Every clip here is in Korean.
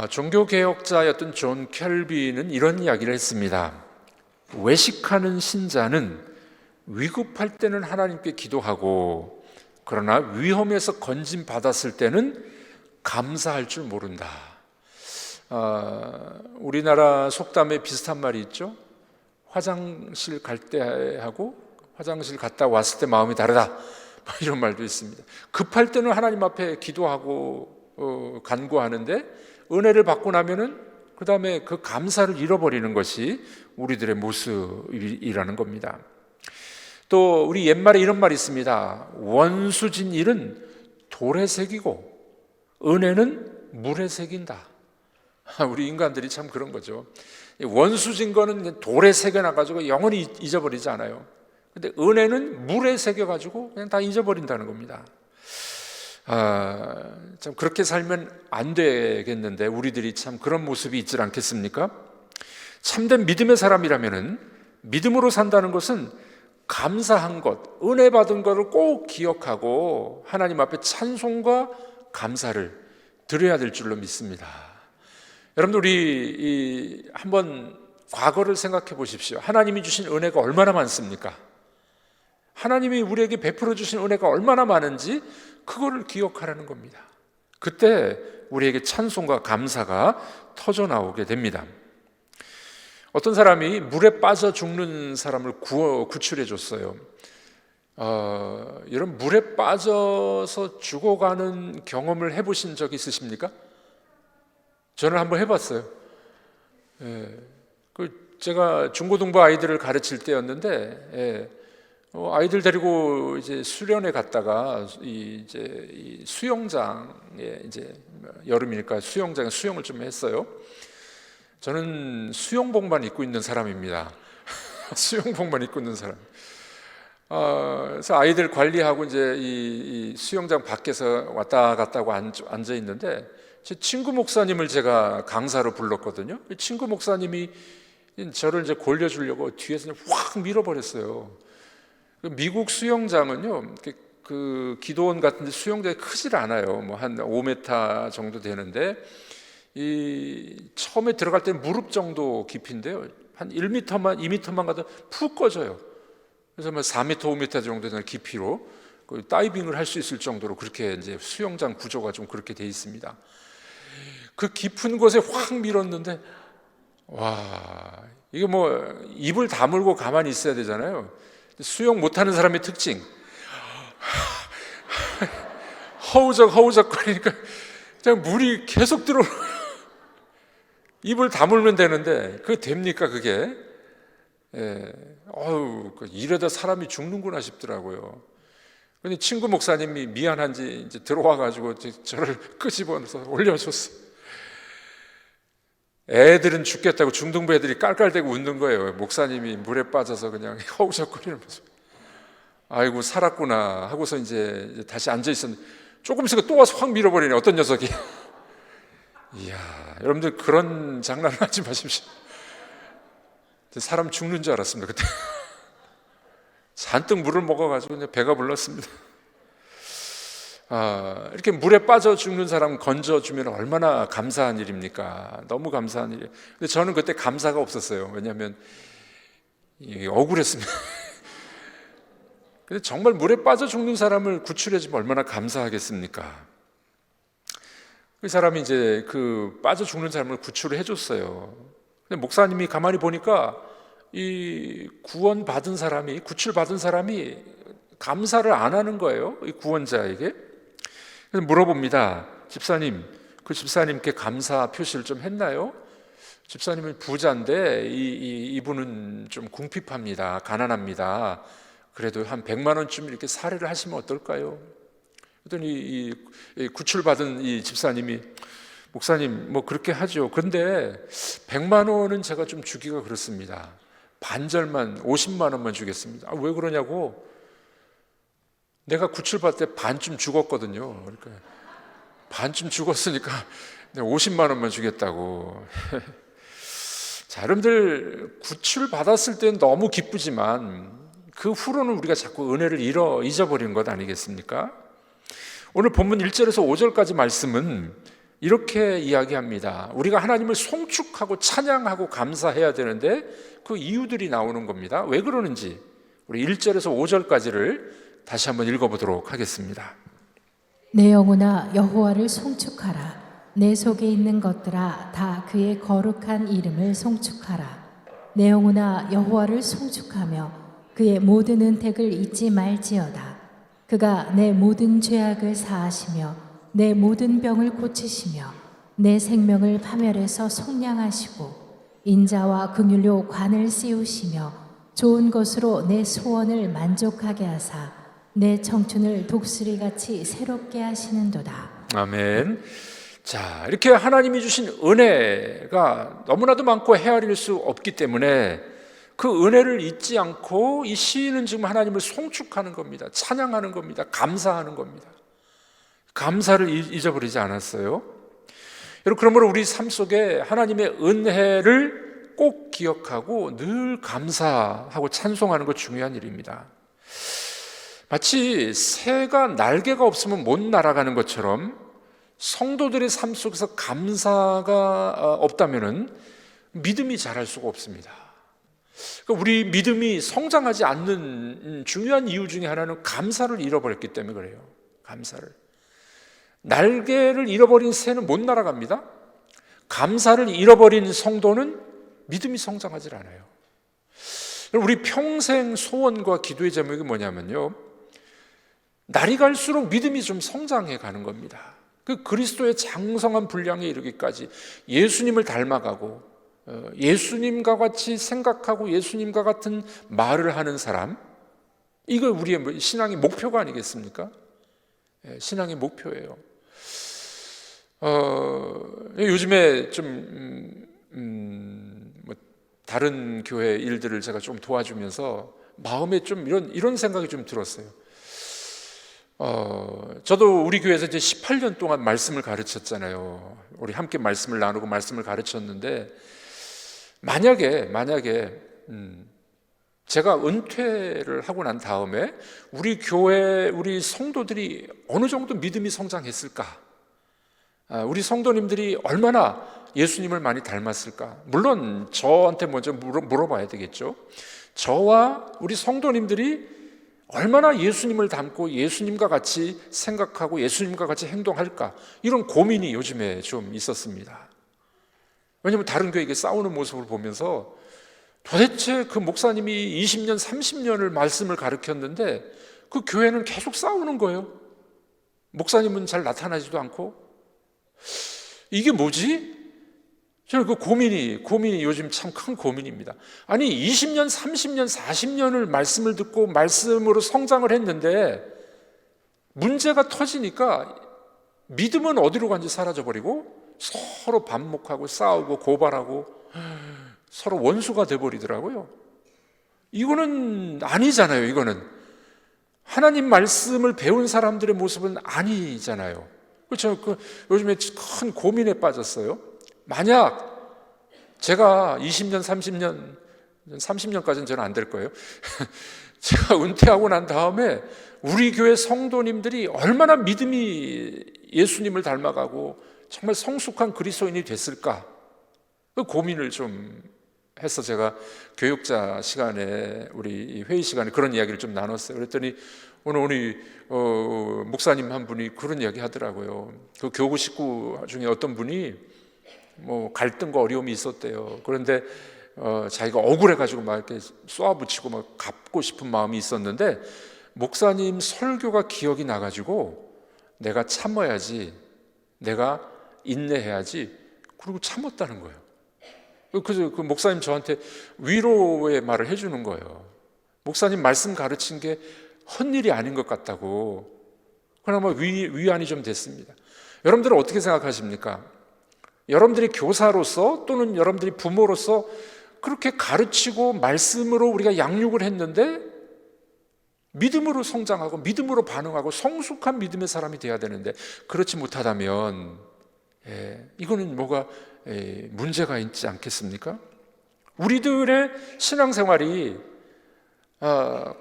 종교개혁자였던 존 켈비는 이런 이야기를 했습니다. 외식하는 신자는 위급할 때는 하나님께 기도하고, 그러나 위험에서 건진받았을 때는 감사할 줄 모른다. 우리나라 속담에 비슷한 말이 있죠. 화장실 갈 때 하고 화장실 갔다 왔을 때 마음이 다르다, 이런 말도 있습니다. 급할 때는 하나님 앞에 기도하고 간구하는데, 은혜를 받고 나면은 그 다음에 그 감사를 잃어버리는 것이 우리들의 모습이라는 겁니다. 또 우리 옛말에 이런 말이 있습니다. 원수진 일은 돌에 새기고 은혜는 물에 새긴다. 우리 인간들이 참 그런 거죠. 원수진 거는 돌에 새겨놔가지고 영원히 잊어버리지 않아요. 근데 은혜는 물에 새겨가지고 그냥 다 잊어버린다는 겁니다. 참 그렇게 살면 안 되겠는데 우리들이 참 그런 모습이 있지 않겠습니까? 참된 믿음의 사람이라면은, 믿음으로 산다는 것은 감사한 것, 은혜 받은 것을 꼭 기억하고 하나님 앞에 찬송과 감사를 드려야 될 줄로 믿습니다. 여러분들, 우리 한번 과거를 생각해 보십시오. 하나님이 주신 은혜가 얼마나 많습니까? 하나님이 우리에게 베풀어 주신 은혜가 얼마나 많은지 그거를 기억하라는 겁니다. 그때 우리에게 찬송과 감사가 터져 나오게 됩니다. 어떤 사람이 물에 빠져 죽는 사람을 구출해 줬어요. 이런 물에 빠져서 죽어가는 경험을 해보신 적 있으십니까? 저는 한번 해봤어요. 제가 중고등부 아이들을 가르칠 때였는데, 아이들 데리고 이제 수련회 갔다가 이 수영장에, 이제 여름이니까 수영장에 수영을 좀 했어요. 저는 수영복만 입고 있는 사람입니다. 수영복만 입고 있는 사람. 그래서 아이들 관리하고 이제 이 수영장 밖에서 왔다 갔다 하고 앉아 있는데, 제 친구 목사님을 제가 강사로 불렀거든요. 친구 목사님이 저를 이제 골려주려고 뒤에서 확 밀어버렸어요. 미국 수영장은요, 그 기도원 같은 데 수영장이 크질 않아요. 뭐 한 5m 정도 되는데, 처음에 들어갈 때는 무릎 정도 깊이인데요, 한 1m만 2m만 가도 푹 꺼져요. 그래서 4m 5m 정도 되는 깊이로 다이빙을 할 수 있을 정도로 그렇게 이제 수영장 구조가 좀 그렇게 돼 있습니다. 그 깊은 곳에 확 밀었는데, 와, 이게 뭐 입을 다물고 가만히 있어야 되잖아요. 수영 못하는 사람의 특징, 허우적 거리니까 그냥 물이 계속 들어오는 거예요. 입을 다물면 되는데 그게 됩니까, 그게? 이러다 사람이 죽는구나 싶더라고요. 근데 친구 목사님이 미안한지 이제 들어와가지고 저를 끄집어서 올려줬어요. 애들은 죽겠다고 중등부 애들이 깔깔대고 웃는 거예요. 목사님이 물에 빠져서 그냥 허우적거리는 모습. 아이고 살았구나 하고서 이제 다시 앉아 있었는데, 조금 있으니까 또 와서 확 밀어버리네, 어떤 녀석이. 이야, 여러분들 그런 장난을 하지 마십시오. 사람 죽는 줄 알았습니다, 그때. 잔뜩 물을 먹어가지고 그냥 배가 불렀습니다. 이렇게 물에 빠져 죽는 사람 건져주면 얼마나 감사한 일입니까? 너무 감사한 일이에요. 근데 저는 그때 감사가 없었어요. 왜냐하면 억울했습니다. 근데 정말 물에 빠져 죽는 사람을 구출해주면 얼마나 감사하겠습니까? 그 사람이 이제 그 빠져 죽는 사람을 구출을 해줬어요. 근데 목사님이 가만히 보니까 이 구원받은 사람이, 구출받은 사람이 감사를 안 하는 거예요, 이 구원자에게. 그래서 물어봅니다. 집사님, 그 집사님께 감사 표시를 좀 했나요? 집사님은 부자인데 이분은 좀 궁핍합니다, 가난합니다. 그래도 한 100만 원쯤 이렇게 사례를 하시면 어떨까요? 그랬더니 이 구출받은 이 집사님이, 목사님 뭐 그렇게 하죠. 근데 100만 원은 제가 좀 주기가 그렇습니다. 반절만, 50만 원만 주겠습니다. 왜 그러냐고. 내가 구출받을 때 반쯤 죽었거든요. 그러니까 반쯤 죽었으니까 50만 원만 주겠다고. 자, 여러분들 구출받았을 때는 너무 기쁘지만 그 후로는 우리가 자꾸 은혜를 잊어버리는 것 아니겠습니까? 오늘 본문 1절에서 5절까지 말씀은 이렇게 이야기합니다. 우리가 하나님을 송축하고 찬양하고 감사해야 되는데 그 이유들이 나오는 겁니다. 왜 그러는지 우리 1절에서 5절까지를 다시 한번 읽어보도록 하겠습니다. 내 영혼아 여호와를 송축하라. 내 속에 있는 것들아 다 그의 거룩한 이름을 송축하라. 내 영혼아 여호와를 송축하며 그의 모든 은택을 잊지 말지어다. 그가 내 모든 죄악을 사하시며 내 모든 병을 고치시며 내 생명을 파멸해서 속량하시고 인자와 긍휼로 관을 씌우시며 좋은 것으로 내 소원을 만족하게 하사 내 청춘을 독수리같이 새롭게 하시는도다. 아멘. 자, 이렇게 하나님이 주신 은혜가 너무나도 많고 헤아릴 수 없기 때문에 그 은혜를 잊지 않고 이 시인은 지금 하나님을 송축하는 겁니다. 찬양하는 겁니다. 감사하는 겁니다. 감사를 잊어버리지 않았어요. 여러분, 그러므로 우리 삶 속에 하나님의 은혜를 꼭 기억하고 늘 감사하고 찬송하는 것 중요한 일입니다. 마치 새가 날개가 없으면 못 날아가는 것처럼 성도들의 삶 속에서 감사가 없다면 믿음이 자랄 수가 없습니다. 그러니까 우리 믿음이 성장하지 않는 중요한 이유 중에 하나는 감사를 잃어버렸기 때문에 그래요. 감사를. 날개를 잃어버린 새는 못 날아갑니다. 감사를 잃어버린 성도는 믿음이 성장하지 않아요. 우리 평생 소원과 기도의 제목이 뭐냐면요, 날이 갈수록 믿음이 좀 성장해 가는 겁니다. 그 그리스도의 장성한 분량에 이르기까지 예수님을 닮아가고 예수님과 같이 생각하고 예수님과 같은 말을 하는 사람, 이거 우리의 신앙의 목표가 아니겠습니까? 신앙의 목표예요. 요즘에 좀 다른 교회 일들을 제가 좀 도와주면서 마음에 좀 이런 생각이 좀 들었어요. 저도 우리 교회에서 이제 18년 동안 말씀을 가르쳤잖아요. 우리 함께 말씀을 나누고 말씀을 가르쳤는데 만약에 제가 은퇴를 하고 난 다음에 우리 교회 우리 성도들이 어느 정도 믿음이 성장했을까? 우리 성도님들이 얼마나 예수님을 많이 닮았을까? 물론 저한테 먼저 물어봐야 되겠죠. 저와 우리 성도님들이 얼마나 예수님을 닮고 예수님과 같이 생각하고 예수님과 같이 행동할까? 이런 고민이 요즘에 좀 있었습니다. 왜냐하면 다른 교회에게 싸우는 모습을 보면서 도대체 그 목사님이 20년, 30년을 말씀을 가르쳤는데 그 교회는 계속 싸우는 거예요. 목사님은 잘 나타나지도 않고. 이게 뭐지? 저는 그 고민이 요즘 참 큰 고민입니다. 아니 20년, 30년, 40년을 말씀을 듣고 말씀으로 성장을 했는데 문제가 터지니까 믿음은 어디로 간지 사라져버리고 서로 반목하고 싸우고 고발하고 서로 원수가 돼버리더라고요. 이거는 아니잖아요. 이거는 하나님 말씀을 배운 사람들의 모습은 아니잖아요. 그렇죠? 요즘에 큰 고민에 빠졌어요. 만약 제가 20년, 30년까지는 저는 안 될 거예요. 제가 은퇴하고 난 다음에 우리 교회 성도님들이 얼마나 믿음이 예수님을 닮아가고 정말 성숙한 그리스도인이 됐을까? 그 고민을 좀 해서 제가 교육자 시간에 우리 회의 시간에 그런 이야기를 좀 나눴어요. 그랬더니 오늘 우리 목사님 한 분이 그런 이야기 하더라고요. 그 교구 식구 중에 어떤 분이 뭐 갈등과 어려움이 있었대요. 그런데 자기가 억울해가지고 막 이렇게 쏘아붙이고 막 갚고 싶은 마음이 있었는데 목사님 설교가 기억이 나가지고 내가 참아야지, 내가 인내해야지, 그리고 참았다는 거예요. 그래서 그 목사님 저한테 위로의 말을 해주는 거예요. 목사님 말씀 가르친 게 헛일이 아닌 것 같다고. 그나마 위안이 좀 됐습니다. 여러분들은 어떻게 생각하십니까? 여러분들이 교사로서 또는 여러분들이 부모로서 그렇게 가르치고 말씀으로 우리가 양육을 했는데 믿음으로 성장하고 믿음으로 반응하고 성숙한 믿음의 사람이 돼야 되는데 그렇지 못하다면 이거는 뭐가 문제가 있지 않겠습니까? 우리들의 신앙생활이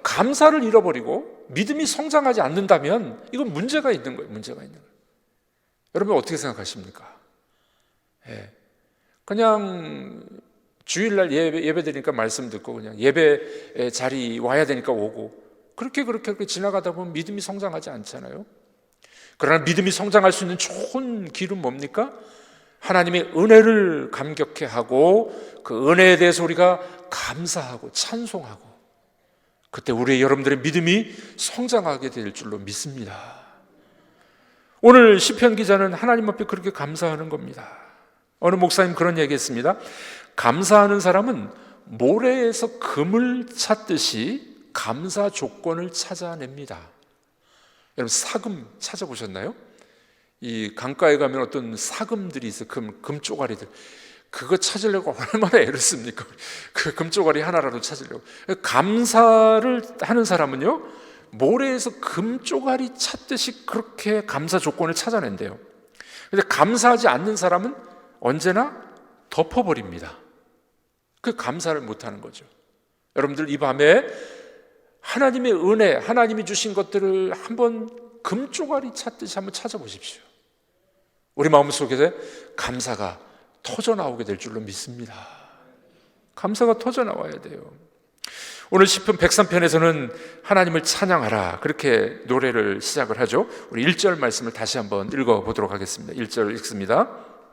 감사를 잃어버리고 믿음이 성장하지 않는다면 이건 문제가 있는 거예요. 문제가 있는 거예요. 여러분 어떻게 생각하십니까? 예. 그냥 주일날 예배 드리니까 말씀 듣고 그냥 예배 자리 와야 되니까 오고 그렇게 지나가다 보면 믿음이 성장하지 않잖아요. 그러나 믿음이 성장할 수 있는 좋은 길은 뭡니까? 하나님의 은혜를 감격해 하고 그 은혜에 대해서 우리가 감사하고 찬송하고 그때 우리 여러분들의 믿음이 성장하게 될 줄로 믿습니다. 오늘 시편 기자는 하나님 앞에 그렇게 감사하는 겁니다. 어느 목사님 그런 얘기했습니다. 감사하는 사람은 모래에서 금을 찾듯이 감사 조건을 찾아냅니다. 여러분 사금 찾아보셨나요? 이 강가에 가면 어떤 사금들이 있어요. 금쪼가리들. 그거 찾으려고 얼마나 애를 씁니까? 그 금쪼가리 하나라도 찾으려고. 감사를 하는 사람은요, 모래에서 금쪼가리 찾듯이 그렇게 감사 조건을 찾아낸대요. 근데 감사하지 않는 사람은 언제나 덮어버립니다. 그 감사를 못하는 거죠. 여러분들 이 밤에 하나님의 은혜, 하나님이 주신 것들을 한번 금쪼가리 찾듯이 한번 찾아보십시오. 우리 마음속에 감사가 터져나오게 될 줄로 믿습니다. 감사가 터져나와야 돼요. 오늘 시편 103편에서는 하나님을 찬양하라 그렇게 노래를 시작을 하죠. 우리 1절 말씀을 다시 한번 읽어보도록 하겠습니다. 1절 읽습니다.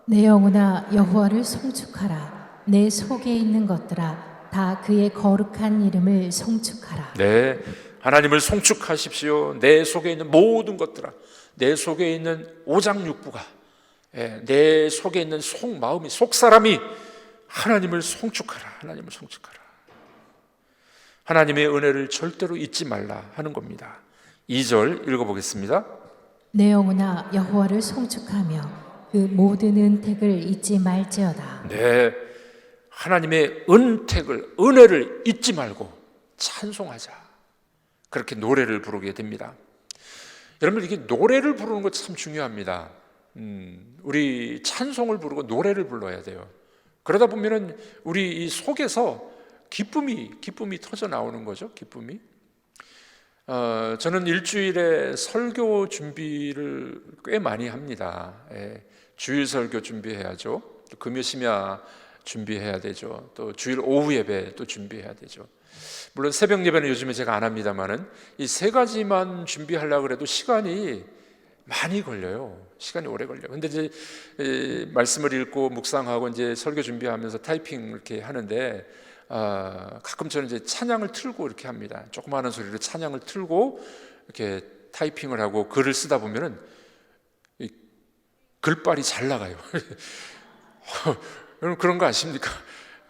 내 영혼아 여호와를 송축하라. 내 속에 있는 것들아 다 그의 거룩한 이름을 송축하라. 네, 하나님을 송축하십시오. 내 속에 있는 모든 것들아, 내 속에 있는 오장육부가, 내 속에 있는 속마음이, 속사람이 하나님을 송축하라. 하나님을 송축하라. 하나님의 은혜를 절대로 잊지 말라 하는 겁니다. 2절 읽어보겠습니다. 내 영혼아 여호와를 송축하며 그 모든 은택을 잊지 말지어다. 네, 하나님의 은택을, 은혜를 잊지 말고 찬송하자. 그렇게 노래를 부르게 됩니다. 여러분 이게 노래를 부르는 거 참 중요합니다. 우리 찬송을 부르고 노래를 불러야 돼요. 그러다 보면은 우리 이 속에서 기쁨이 터져 나오는 거죠. 기쁨이. 저는 일주일에 설교 준비를 꽤 많이 합니다. 주일 설교 준비해야죠. 또 금요 심야 준비해야 되죠. 또 주일 오후 예배 또 준비해야 되죠. 물론 새벽 예배는 요즘에 제가 안 합니다만은 이 세 가지만 준비하려고 해도 시간이 많이 걸려요. 시간이 오래 걸려요. 근데 이제 말씀을 읽고 묵상하고 이제 설교 준비하면서 타이핑 이렇게 하는데 가끔 저는 이제 찬양을 틀고 이렇게 합니다. 조그마한 소리로 찬양을 틀고 이렇게 타이핑을 하고 글을 쓰다 보면은 이 글빨이 잘 나가요. 여러분 그런 거 아십니까?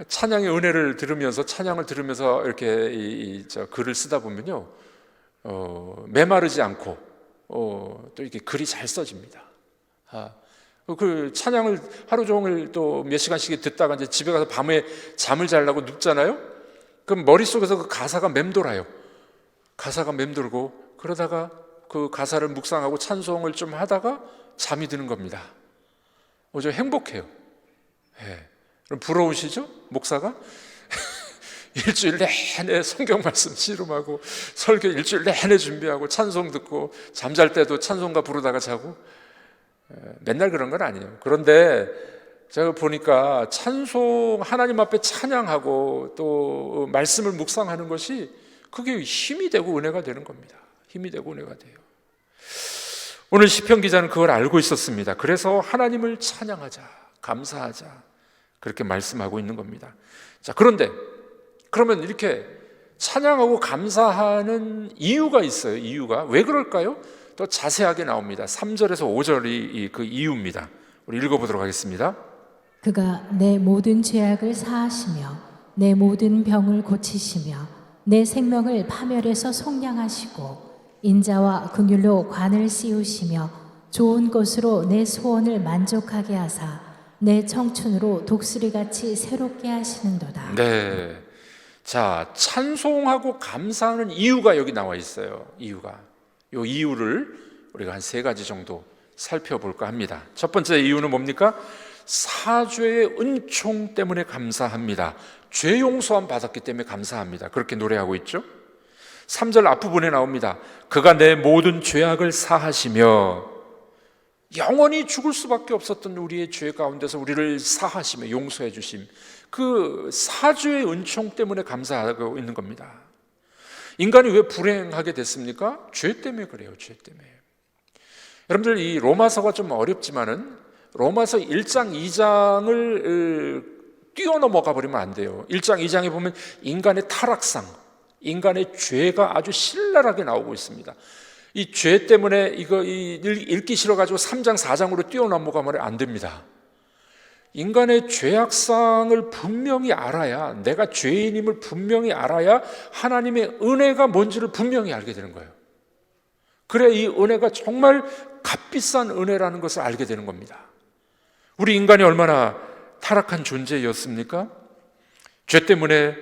찬양의 은혜를 들으면서 찬양을 들으면서 이렇게 글을 쓰다 보면요, 메마르지 않고 또 이렇게 글이 잘 써집니다. 그 찬양을 하루 종일 또 몇 시간씩 듣다가 이제 집에 가서 밤에 잠을 자려고 눕잖아요. 그럼 머릿속에서 그 가사가 맴돌아요. 가사가 맴돌고 그러다가 그 가사를 묵상하고 찬송을 좀 하다가 잠이 드는 겁니다. 저 행복해요. 그럼 부러우시죠? 목사가? 일주일 내내 성경 말씀 씨름하고 설교 일주일 내내 준비하고 찬송 듣고 잠잘 때도 찬송가 부르다가 자고 맨날 그런 건 아니에요. 그런데 제가 보니까 찬송, 하나님 앞에 찬양하고 또 말씀을 묵상하는 것이 그게 힘이 되고 은혜가 되는 겁니다. 힘이 되고 은혜가 돼요. 오늘 시편 기자는 그걸 알고 있었습니다. 그래서 하나님을 찬양하자, 감사하자 그렇게 말씀하고 있는 겁니다. 자, 그런데 그러면 이렇게 찬양하고 감사하는 이유가 있어요. 이유가 왜 그럴까요? 또 자세하게 나옵니다. 3절에서 5절이 그 이유입니다. 우리 읽어보도록 하겠습니다. 그가 내 모든 죄악을 사하시며 내 모든 병을 고치시며 내 생명을 파멸해서 속량하시고 인자와 긍휼로 관을 씌우시며 좋은 것으로 내 소원을 만족하게 하사 내 청춘으로 독수리같이 새롭게 하시는도다. 네, 자, 찬송하고 감사하는 이유가 여기 나와 있어요. 이유가, 이 이유를 우리가 한 세 가지 정도 살펴볼까 합니다. 첫 번째 이유는 뭡니까? 사죄의 은총 때문에 감사합니다. 죄 용서함 받았기 때문에 감사합니다. 그렇게 노래하고 있죠. 3절 앞부분에 나옵니다. 그가 내 모든 죄악을 사하시며, 영원히 죽을 수밖에 없었던 우리의 죄 가운데서 우리를 사하시며 용서해 주심, 그 사주의 은총 때문에 감사하고 있는 겁니다. 인간이 왜 불행하게 됐습니까? 죄 때문에 그래요. 죄 때문에. 여러분들, 이 로마서가 좀 어렵지만은 로마서 1장 2장을 뛰어넘어가 버리면 안 돼요. 1장 2장에 보면 인간의 타락상, 인간의 죄가 아주 신랄하게 나오고 있습니다. 이 죄 때문에 이거 읽기 싫어가지고 3장 4장으로 뛰어넘어가면 안 됩니다. 인간의 죄악상을 분명히 알아야, 내가 죄인임을 분명히 알아야 하나님의 은혜가 뭔지를 분명히 알게 되는 거예요. 그래 이 은혜가 정말 값비싼 은혜라는 것을 알게 되는 겁니다. 우리 인간이 얼마나 타락한 존재였습니까? 죄 때문에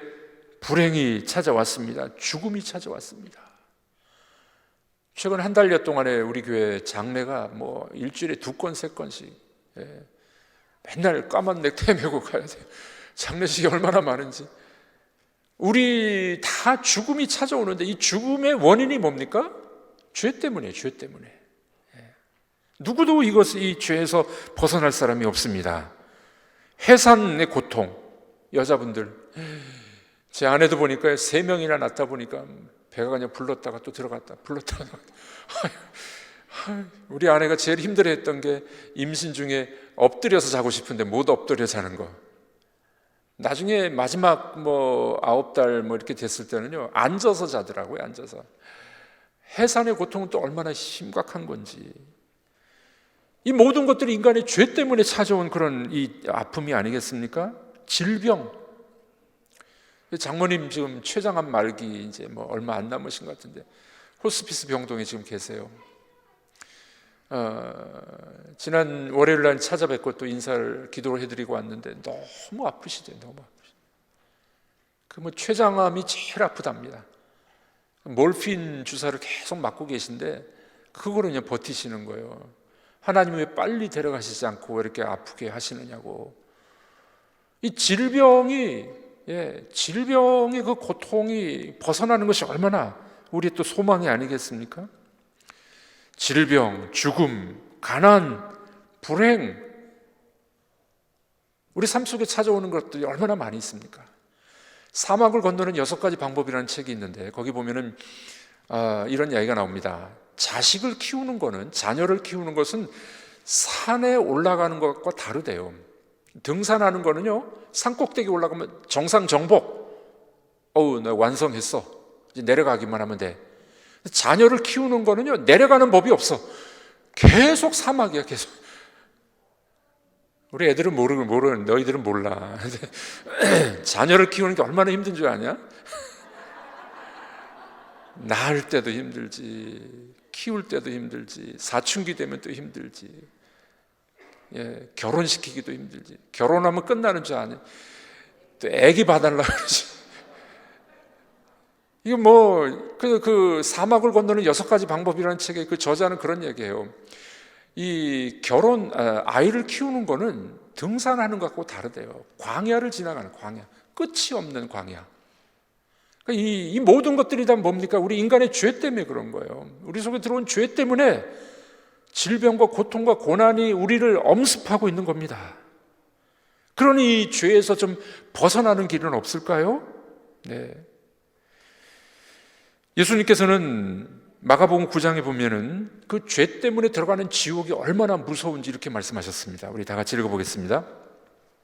불행이 찾아왔습니다. 죽음이 찾아왔습니다. 최근 한 달여 동안에 우리 교회 장례가 뭐 일주일에 2건, 3건씩, 맨날 까만 넥타이 메고 가야 돼요. 장례식이 얼마나 많은지. 우리 다 죽음이 찾아오는데 이 죽음의 원인이 뭡니까? 죄 때문이에요. 죄 때문에. 누구도 이 죄에서 벗어날 사람이 없습니다. 해산의 고통, 여자분들, 제 아내도 보니까 3명이나 낳다 보니까 배가 그냥 불렀다가 또 들어갔다, 불렀다가 우리 아내가 제일 힘들어했던 게 임신 중에 엎드려서 자고 싶은데 못 엎드려 자는 거. 나중에 마지막 9달 이렇게 됐을 때는요, 앉아서 자더라고요. 앉아서. 해산의 고통은 또 얼마나 심각한 건지. 이 모든 것들이 인간의 죄 때문에 찾아온 그런 이 아픔이 아니겠습니까? 질병. 장모님 지금 췌장암 말기 이제 얼마 안 남으신 것 같은데 호스피스 병동에 지금 계세요. 지난 월요일 날 찾아뵙고 또 인사를 기도를 해드리고 왔는데 너무 아프시대요. 너무 아프시대요. 췌장암이 제일 아프답니다. 몰핀 주사를 계속 맞고 계신데 그거로 그냥 버티시는 거예요. 하나님 왜 빨리 데려가시지 않고 왜 이렇게 아프게 하시느냐고. 이 질병의 그 고통이 벗어나는 것이 얼마나 우리의 또 소망이 아니겠습니까? 질병, 죽음, 가난, 불행, 우리 삶 속에 찾아오는 것들이 얼마나 많이 있습니까? 사막을 건너는 6가지 방법이라는 책이 있는데 거기 보면은 이런 이야기가 나옵니다. 자식을 키우는 거는, 자녀를 키우는 것은 산에 올라가는 것과 다르대요. 등산하는 거는요, 산 꼭대기 올라가면 정상 정복, 나 완성했어, 이제 내려가기만 하면 돼. 자녀를 키우는 거는요, 내려가는 법이 없어. 계속 사막이야, 계속. 우리 애들은 모르는, 너희들은 몰라. 자녀를 키우는 게 얼마나 힘든 줄 아냐? 낳을 때도 힘들지, 키울 때도 힘들지, 사춘기 되면 또 힘들지, 결혼시키기도 힘들지. 결혼하면 끝나는 줄 아냐? 또 애기 봐달라고 그러지. 이거 그 사막을 건너는 6가지 방법이라는 책에 그 저자는 그런 얘기해요. 이 아이를 키우는 거는 등산하는 것하고 다르대요. 광야를 지나가는 광야, 끝이 없는 광야. 이 모든 것들이 다 뭡니까? 우리 인간의 죄 때문에 그런 거예요. 우리 속에 들어온 죄 때문에 질병과 고통과 고난이 우리를 엄습하고 있는 겁니다. 그러니 이 죄에서 좀 벗어나는 길은 없을까요? 네. 예수님께서는 마가복음 9장에 보면은 그 죄 때문에 들어가는 지옥이 얼마나 무서운지 이렇게 말씀하셨습니다. 우리 다 같이 읽어보겠습니다.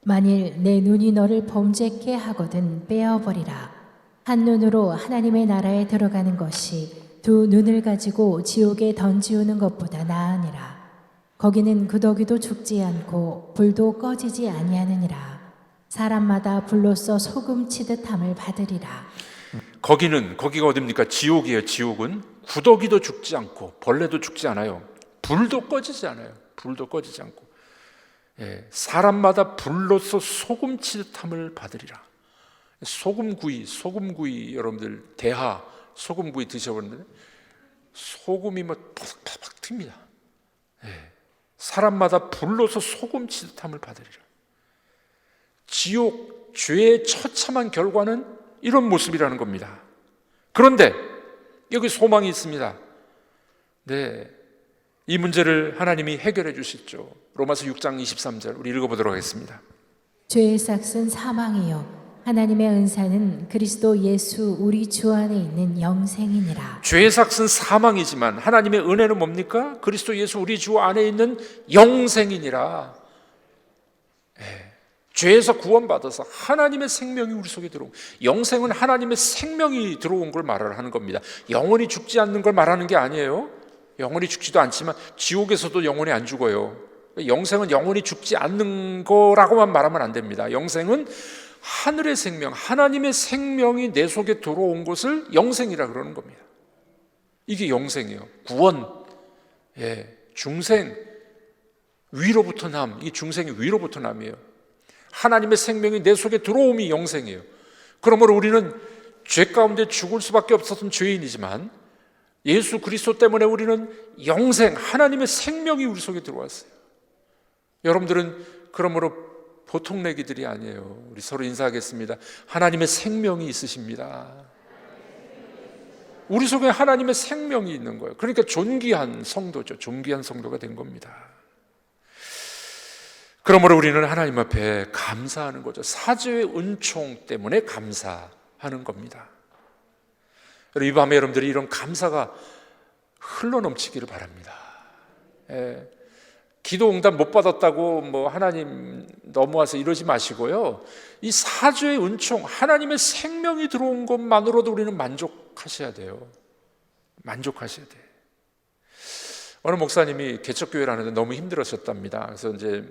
만일 내 눈이 너를 범죄케 하거든 빼어버리라. 한 눈으로 하나님의 나라에 들어가는 것이 2 눈을 가지고 지옥에 던지우는 것보다 나으니라. 거기는 구더기도 죽지 않고 불도 꺼지지 아니하느니라. 사람마다 불로써 소금 치듯 함을 받으리라. 거기가 어딥니까? 지옥이에요. 지옥은 구더기도 죽지 않고 벌레도 죽지 않아요. 불도 꺼지지 않아요. 불도 꺼지지 않고, 사람마다 불로써 소금 치듯 함을 받으리라. 소금구이 여러분들 대하 소금구이 드셔보는데 소금이 팍팍 튑니다. 사람마다 불로서 소금 치듯 함을 받으리라. 지옥, 죄의 처참한 결과는 이런 모습이라는 겁니다. 그런데 여기 소망이 있습니다. 네, 이 문제를 하나님이 해결해 주시죠. 로마서 6장 23절 우리 읽어보도록 하겠습니다. 죄의 삭은 사망이요 하나님의 은사는 그리스도 예수 우리 주 안에 있는 영생이니라. 죄의 삭은 사망이지만 하나님의 은혜는 뭡니까? 그리스도 예수 우리 주 안에 있는 영생이니라. 죄에서 구원받아서 하나님의 생명이 우리 속에 들어온, 영생은 하나님의 생명이 들어온 걸 말하는 겁니다. 영원히 죽지 않는 걸 말하는 게 아니에요. 영원히 죽지도 않지만 지옥에서도 영원히 안 죽어요. 영생은 영원히 죽지 않는 거라고만 말하면 안 됩니다. 영생은 하늘의 생명, 하나님의 생명이 내 속에 들어온 것을 영생이라 그러는 겁니다. 이게 영생이에요. 구원, 중생, 위로부터 남, 이 중생이 위로부터 남이에요. 하나님의 생명이 내 속에 들어옴이 영생이에요. 그러므로 우리는 죄 가운데 죽을 수밖에 없었던 죄인이지만 예수 그리스도 때문에 우리는 영생, 하나님의 생명이 우리 속에 들어왔어요. 여러분들은 그러므로 보통 내기들이 아니에요. 우리 서로 인사하겠습니다. 하나님의 생명이 있으십니다. 우리 속에 하나님의 생명이 있는 거예요. 그러니까 존귀한 성도죠. 존귀한 성도가 된 겁니다. 그러므로 우리는 하나님 앞에 감사하는 거죠. 사죄의 은총 때문에 감사하는 겁니다. 이 밤에 여러분들이 이런 감사가 흘러넘치기를 바랍니다. 기도 응답 못 받았다고 하나님 너무와서 이러지 마시고요. 이 사죄의 은총, 하나님의 생명이 들어온 것만으로도 우리는 만족하셔야 돼요. 만족하셔야 돼요. 어느 목사님이 개척교회를 하는데 너무 힘들었었답니다. 그래서 이제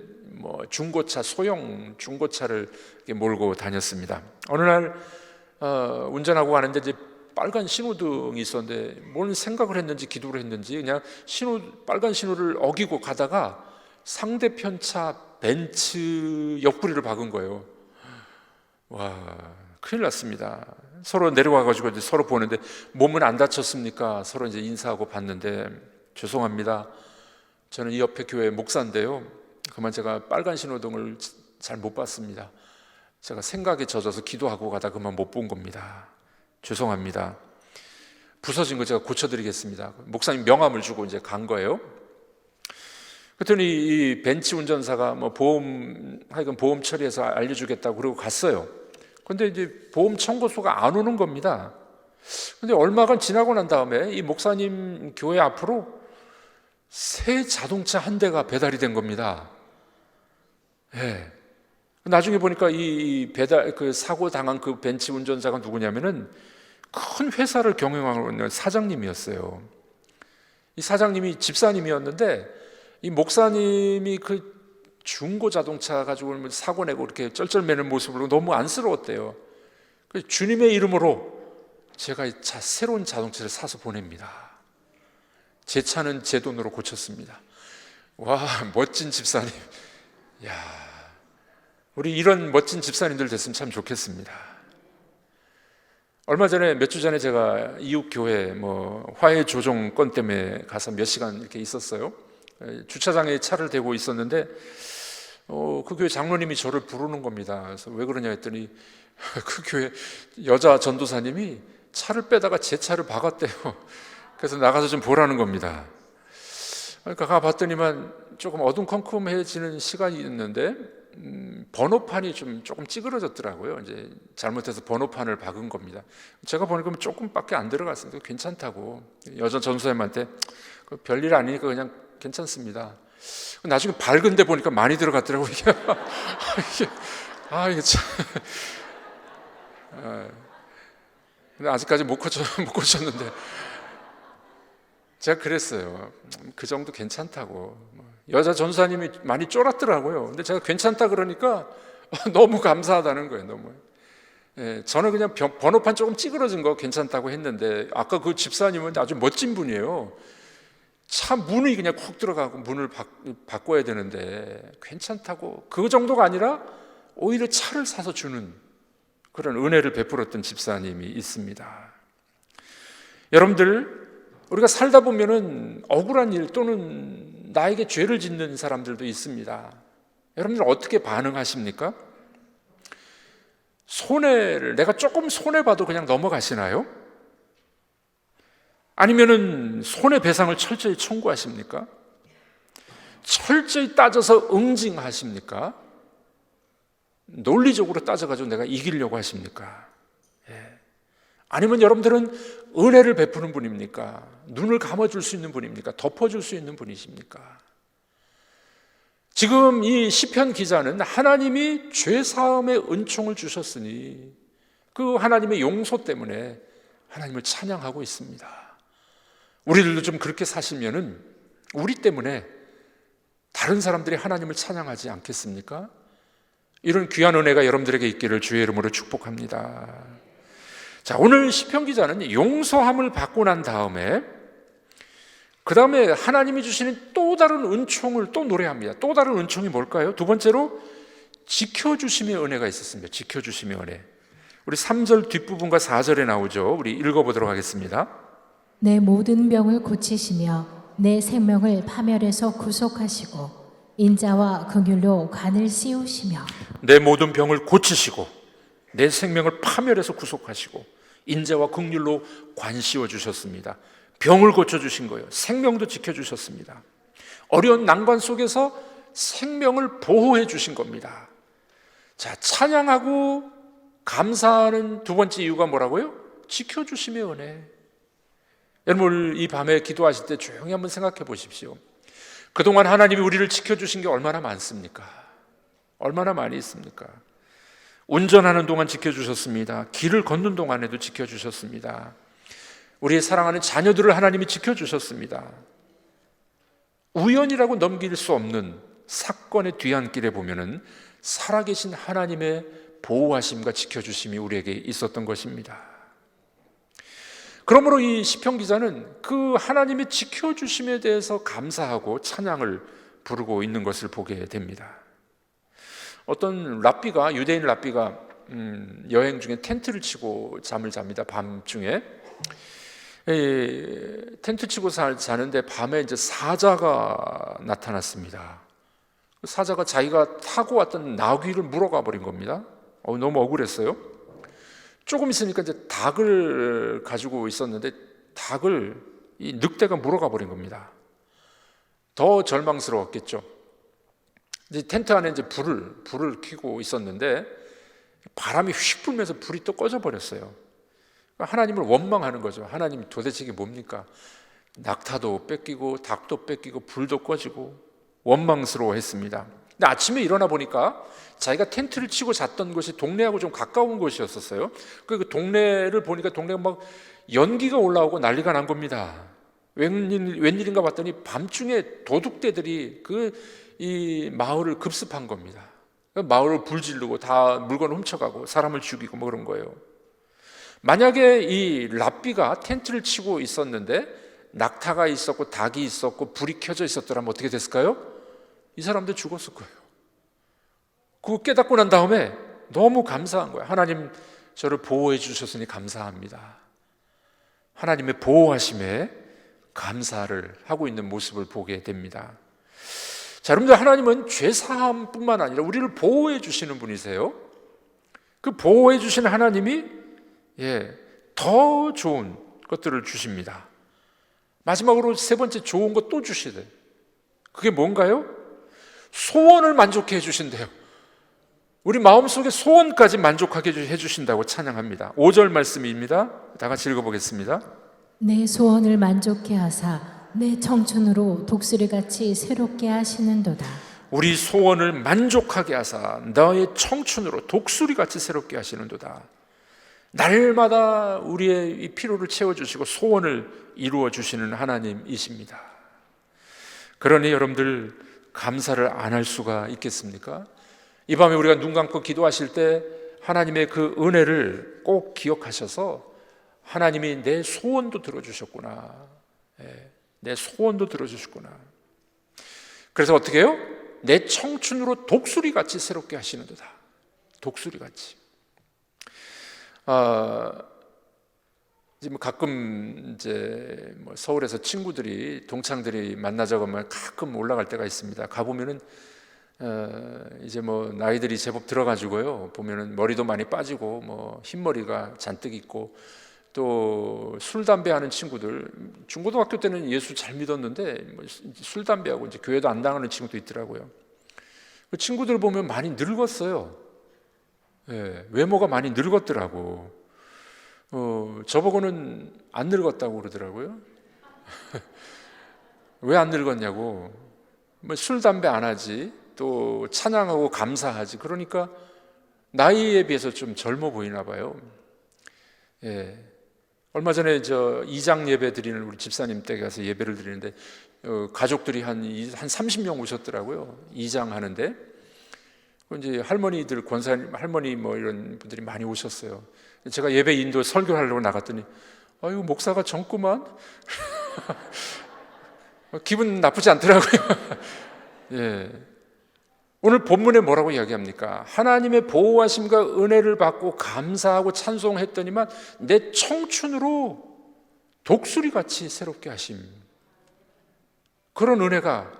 중고차, 소형 중고차를 몰고 다녔습니다. 어느 날 운전하고 가는데 이제 빨간 신호등이 있었는데 뭔 생각을 했는지 기도를 했는지 그냥 빨간 신호를 어기고 가다가 상대편 차 벤츠 옆구리를 박은 거예요. 와, 큰일 났습니다. 서로 내려와가지고 이제 서로 보는데 몸은 안 다쳤습니까? 서로 이제 인사하고 봤는데 죄송합니다. 저는 이 옆에 교회 목사인데요. 그만 제가 빨간 신호등을 잘 못 봤습니다. 제가 생각에 젖어서 기도하고 가다 그만 못 본 겁니다. 죄송합니다. 부서진 거 제가 고쳐드리겠습니다. 목사님 명함을 주고 이제 간 거예요. 그랬더니 이 벤츠 운전사가 보험 처리해서 알려주겠다고 그러고 갔어요. 근데 이제 보험 청구서가 안 오는 겁니다. 근데 얼마간 지나고 난 다음에 이 목사님 교회 앞으로 새 자동차 한 대가 배달이 된 겁니다. 나중에 보니까 그 사고 당한 그 벤츠 운전자가 누구냐면은 큰 회사를 경영하고 있는 사장님이었어요. 이 사장님이 집사님이었는데 이 목사님이 그 중고 자동차 가지고 사고 내고 이렇게 쩔쩔매는 모습으로 너무 안쓰러웠대요. 그래서 주님의 이름으로 제가 새로운 자동차를 사서 보냅니다. 제 차는 제 돈으로 고쳤습니다. 와, 멋진 집사님. 야, 우리 이런 멋진 집사님들 됐으면 참 좋겠습니다. 얼마 전에 몇 주 전에 제가 이웃 교회 화해 조정 건 때문에 가서 몇 시간 이렇게 있었어요. 주차장에 차를 대고 있었는데 그 교회 장로님이 저를 부르는 겁니다. 그래서 왜 그러냐 했더니 그 교회 여자 전도사님이 차를 빼다가 제 차를 박았대요. 그래서 나가서 좀 보라는 겁니다. 그러니까 가봤더니만 조금 어둠컴컴해지는 시간이 있는데 번호판이 조금 찌그러졌더라고요. 이제 잘못해서 번호판을 박은 겁니다. 제가 보니까 조금밖에 안 들어갔습니다. 괜찮다고 여자 전도사님한테 별일 아니니까 그냥 괜찮습니다. 나중에 밝은데 보니까 많이 들어갔더라고요. 이게 참. 근데 아직까지 못 고쳤는데 제가 그랬어요. 그 정도 괜찮다고. 여자 전사님이 많이 쫄았더라고요. 근데 제가 괜찮다 그러니까 너무 감사하다는 거예요. 너무. 저는 그냥 번호판 조금 찌그러진 거 괜찮다고 했는데 아까 그 집사님은 아주 멋진 분이에요. 차 문이 그냥 콕 들어가고 문을 바꿔야 되는데 괜찮다고. 그 정도가 아니라 오히려 차를 사서 주는 그런 은혜를 베풀었던 집사님이 있습니다. 여러분들, 우리가 살다 보면은 억울한 일 또는 나에게 죄를 짓는 사람들도 있습니다. 여러분들 어떻게 반응하십니까? 내가 조금 손해봐도 그냥 넘어가시나요? 아니면은 손해배상을 철저히 청구하십니까? 철저히 따져서 응징하십니까? 논리적으로 따져가지고 내가 이기려고 하십니까? 아니면 여러분들은 은혜를 베푸는 분입니까? 눈을 감아줄 수 있는 분입니까? 덮어줄 수 있는 분이십니까? 지금 이 시편 기자는 하나님이 죄사함의 은총을 주셨으니 그 하나님의 용서 때문에 하나님을 찬양하고 있습니다. 우리들도 좀 그렇게 사시면은 우리 때문에 다른 사람들이 하나님을 찬양하지 않겠습니까? 이런 귀한 은혜가 여러분들에게 있기를 주의 이름으로 축복합니다. 자, 오늘 시편 기자는 용서함을 받고 난 다음에 그 다음에 하나님이 주시는 또 다른 은총을 또 노래합니다. 또 다른 은총이 뭘까요? 두 번째로 지켜주심의 은혜가 있었습니다. 지켜주심의 은혜. 우리 3절 뒷부분과 4절에 나오죠. 우리 읽어보도록 하겠습니다. 내 모든 병을 고치시며 내 생명을 파멸에서 구속하시고 인자와 긍휼로 관을 씌우시며 내 모든 병을 고치시고 내 생명을 파멸해서 구속하시고 인자와 긍휼로 관 씌워 주셨습니다. 병을 고쳐주신 거예요. 생명도 지켜주셨습니다. 어려운 난관 속에서 생명을 보호해 주신 겁니다. 자, 찬양하고 감사하는 두 번째 이유가 뭐라고요? 지켜주심의 은혜. 여러분 이 밤에 기도하실 때 조용히 한번 생각해 보십시오. 그동안 하나님이 우리를 지켜주신 게 얼마나 많습니까? 얼마나 많이 있습니까? 운전하는 동안 지켜주셨습니다. 길을 걷는 동안에도 지켜주셨습니다. 우리의 사랑하는 자녀들을 하나님이 지켜주셨습니다. 우연이라고 넘길 수 없는 사건의 뒤안길에 보면은 살아계신 하나님의 보호하심과 지켜주심이 우리에게 있었던 것입니다. 그러므로 이 시편 기자는 그 하나님의 지켜주심에 대해서 감사하고 찬양을 부르고 있는 것을 보게 됩니다. 어떤 랍비가, 유대인 랍비가 여행 중에 텐트를 치고 잠을 잡니다. 밤중에 텐트 치고 자는데 밤에 이제 사자가 나타났습니다. 사자가 자기가 타고 왔던 나귀를 물어가 버린 겁니다. 너무 억울했어요. 조금 있으니까 이제 닭을 가지고 있었는데 닭을 이 늑대가 물어가 버린 겁니다. 더 절망스러웠겠죠. 이제 텐트 안에 이제 불을 켜고 있었는데 바람이 휙 불면서 불이 또 꺼져 버렸어요. 하나님을 원망하는 거죠. 하나님 도대체 이게 뭡니까? 낙타도 뺏기고 닭도 뺏기고 불도 꺼지고 원망스러워했습니다. 근데 아침에 일어나 보니까 자기가 텐트를 치고 잤던 곳이 동네하고 좀 가까운 곳이었었어요. 그 동네를 보니까 동네가 막 연기가 올라오고 난리가 난 겁니다. 웬일인가 봤더니 밤중에 도둑대들이 이 마을을 급습한 겁니다. 마을을 불지르고 다 물건을 훔쳐가고 사람을 죽이고 뭐 그런 거예요. 만약에 이 랍비가 텐트를 치고 있었는데 낙타가 있었고 닭이 있었고 불이 켜져 있었더라면 어떻게 됐을까요? 이 사람들 죽었을 거예요. 그거 깨닫고 난 다음에 너무 감사한 거예요. 하나님 저를 보호해 주셨으니 감사합니다. 하나님의 보호하심에 감사를 하고 있는 모습을 보게 됩니다. 자, 여러분들 하나님은 죄사함뿐만 아니라 우리를 보호해 주시는 분이세요. 그 보호해 주시는 하나님이 더 좋은 것들을 주십니다. 마지막으로 세 번째 좋은 것 또 주시대. 그게 뭔가요? 소원을 만족해 주신대요. 우리 마음속에 소원까지 만족하게 해주신다고 찬양합니다. 5절 말씀입니다. 다 같이 읽어보겠습니다. 내 소원을 만족해 하사 내 청춘으로 독수리같이 새롭게 하시는도다. 우리 소원을 만족하게 하사 너의 청춘으로 독수리같이 새롭게 하시는도다. 날마다 우리의 이 필요를 채워주시고 소원을 이루어주시는 하나님이십니다. 그러니 여러분들 감사를 안 할 수가 있겠습니까? 이 밤에 우리가 눈 감고 기도하실 때 하나님의 그 은혜를 꼭 기억하셔서 하나님이 내 소원도 들어주셨구나. 내 소원도 들어주셨구나. 그래서 어떻게 해요? 내 청춘으로 독수리같이 새롭게 하시는도다. 독수리같이. 지금 가끔 이제 서울에서 친구들이 동창들이 만나자고 하면 가끔 올라갈 때가 있습니다. 가보면은 이제 나이들이 제법 들어가지고요. 보면은 머리도 많이 빠지고 흰머리가 잔뜩 있고 또 술, 담배 하는 친구들, 중고등학교 때는 예수 잘 믿었는데 술, 담배하고 이제 교회도 안 나가는 친구도 있더라고요. 그 친구들 보면 많이 늙었어요. 예, 외모가 많이 늙었더라고. 저보고는 안 늙었다고 그러더라고요. 왜 안 늙었냐고. 뭐 술, 담배 안 하지, 또 찬양하고 감사하지. 그러니까 나이에 비해서 좀 젊어 보이나 봐요. 예. 얼마 전에 저 이장 예배 드리는 우리 집사님 댁에 가서 예배를 드리는데 가족들이 한 30명 오셨더라고요. 이장 하는데 이제 할머니들, 권사님, 할머니 뭐 이런 분들이 많이 오셨어요. 제가 예배 인도 설교하려고 나갔더니 아유, 목사가 젊구만. 기분 나쁘지 않더라고요. 예. 오늘 본문에 뭐라고 이야기합니까? 하나님의 보호하심과 은혜를 받고 감사하고 찬송했더니만 내 청춘으로 독수리같이 새롭게 하심. 그런 은혜가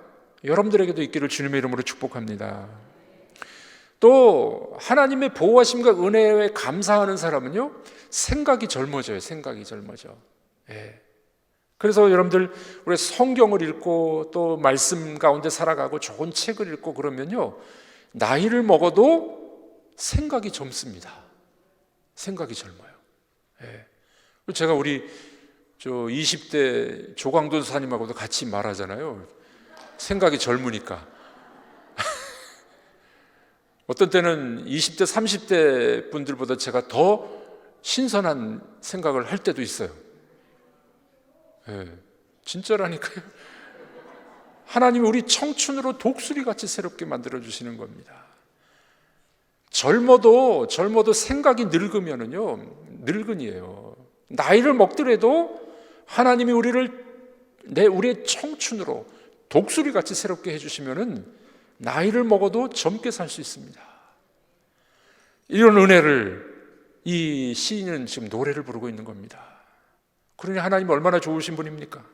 여러분들에게도 있기를 주님의 이름으로 축복합니다. 또 하나님의 보호하심과 은혜에 감사하는 사람은요, 생각이 젊어져요. 생각이 젊어져. 예. 그래서 여러분들 우리 성경을 읽고 또 말씀 가운데 살아가고 좋은 책을 읽고 그러면요, 나이를 먹어도 생각이 젊습니다. 생각이 젊어요. 예. 제가 우리 20대 조광도 사님하고도 같이 말하잖아요. 생각이 젊으니까. 어떤 때는 20대 30대 분들보다 제가 더 신선한 생각을 할 때도 있어요. 예, 진짜라니까요. 하나님이 우리 청춘으로 독수리같이 새롭게 만들어주시는 겁니다. 젊어도 생각이 늙으면은요, 늙은이에요. 나이를 먹더라도 하나님이 우리의 청춘으로 독수리같이 새롭게 해주시면은 나이를 먹어도 젊게 살 수 있습니다. 이런 은혜를 이 시인은 지금 노래를 부르고 있는 겁니다. 그러니 하나님 얼마나 좋으신 분입니까?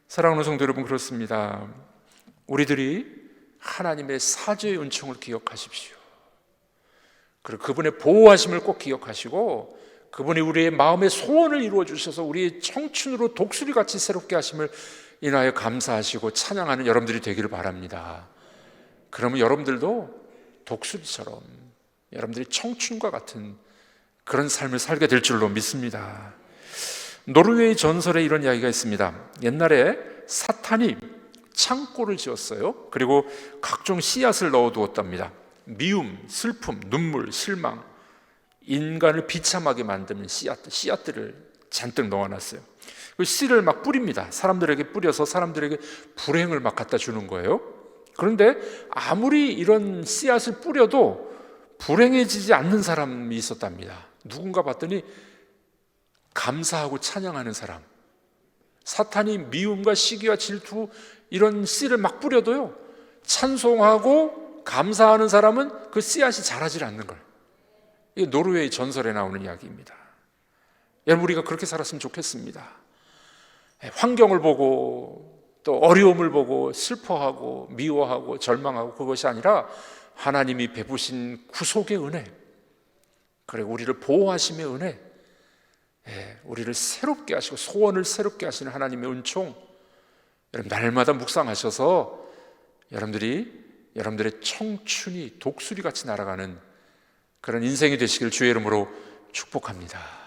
사랑하는 성도 여러분, 그렇습니다. 우리들이 하나님의 사죄의 은총을 기억하십시오. 그리고 그분의 보호하심을 꼭 기억하시고 그분이 우리의 마음의 소원을 이루어 주셔서 우리의 청춘으로 독수리같이 새롭게 하심을 인하여 감사하시고 찬양하는 여러분들이 되기를 바랍니다. 그러면 여러분들도 독수리처럼 여러분들이 청춘과 같은 그런 삶을 살게 될 줄로 믿습니다. 노르웨이 전설에 이런 이야기가 있습니다. 옛날에 사탄이 창고를 지었어요. 그리고 각종 씨앗을 넣어두었답니다. 미움, 슬픔, 눈물, 실망, 인간을 비참하게 만드는 씨앗들을 잔뜩 넣어놨어요. 그 씨를 막 뿌립니다. 사람들에게 뿌려서 사람들에게 불행을 막 갖다 주는 거예요. 그런데 아무리 이런 씨앗을 뿌려도 불행해지지 않는 사람이 있었답니다. 누군가 봤더니 감사하고 찬양하는 사람. 사탄이 미움과 시기와 질투 이런 씨를 막 뿌려도요, 찬송하고 감사하는 사람은 그 씨앗이 자라질 않는 걸. 이게 노르웨이 전설에 나오는 이야기입니다. 여러분, 우리가 그렇게 살았으면 좋겠습니다. 환경을 보고 또 어려움을 보고 슬퍼하고 미워하고 절망하고 그것이 아니라 하나님이 베푸신 구속의 은혜, 그리고 우리를 보호하심의 은혜, 우리를 새롭게 하시고 소원을 새롭게 하시는 하나님의 은총, 여러분 날마다 묵상하셔서 여러분들의 청춘이 독수리같이 날아가는 그런 인생이 되시길 주의 이름으로 축복합니다.